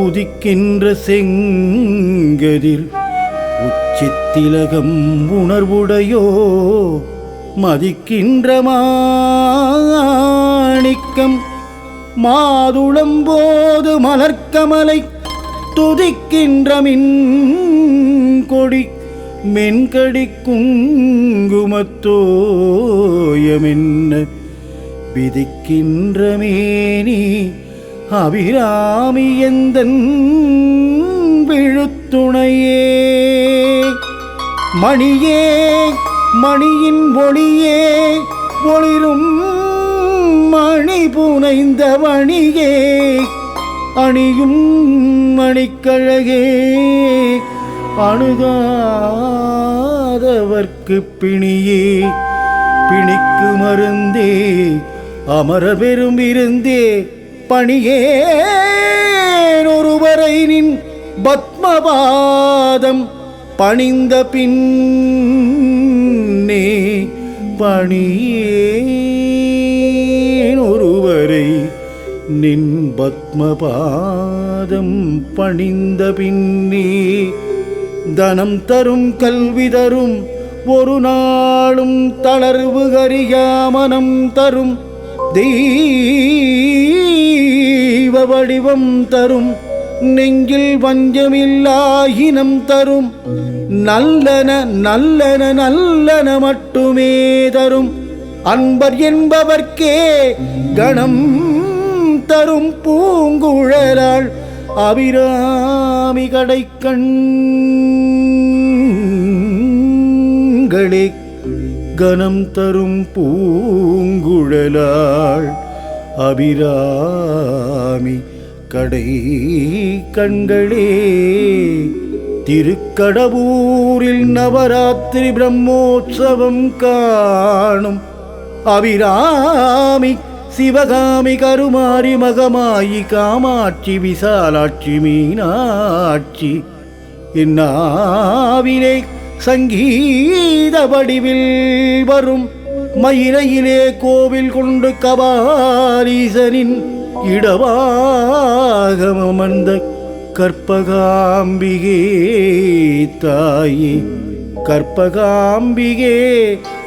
உதிக்கின்ற செங்கதிர் உச்சித்திலகம் உணர்வுடையோ மதிக்கின்ற மாணிக்கம் மாதுளம்போது மலர்க்கமலை துதிக்கின்ற மின்கொடி மென்கடி குங்குமத்தோயமென்ன விதிக்கின்ற மேனி அபிராமி எந்தன் விழுத்துணையே மணியே மணியின் ஒளியே ஒளிரும் மணி புனைந்த மணியே அணியும் மணிக்கழகே அணுகாதவர்க்கு பிணியே பிணிக்கு மருந்தே அமர பெரும் இருந்தே பணியேன் ஒருவரை நின் பத்மபாதம் பணிந்த பின்னே பணியேன் ஒருவரை நின் பத்மபாதம் பணிந்த பின்னே தனம் தரும் கல்வி தரும் ஒரு நாளும் தளர்வு கரியாமனம் தரும் தெய்வ வடிவம் தரும் நெஞ்சில் வஞ்சமில்லாயினம் தரும் நல்லன நல்லன நல்லன மட்டுமே தரும் அன்பர் என்பவர்க்கே கணம் தரும் பூங்குழலாள் அபிராமி கடைக்கண்களே கணம் தரும் பூங்குழலாள் அபிராமி கடை கண்களே. திருக்கடவூரில் நவராத்திரி பிரம்மோற்சவம் காணும் அபிராமி சிவகாமி கருமாரி மகமாயி காமாட்சி விசாலாட்சி மீனாட்சி இந்நாவிலே சங்கீத வடிவில் வரும் மயிலையிலே கோவில் கொண்டு கபாலீசனின் இடவாகமர்ந்த கற்பகாம்பிகே தாயே கற்பகாம்பிகே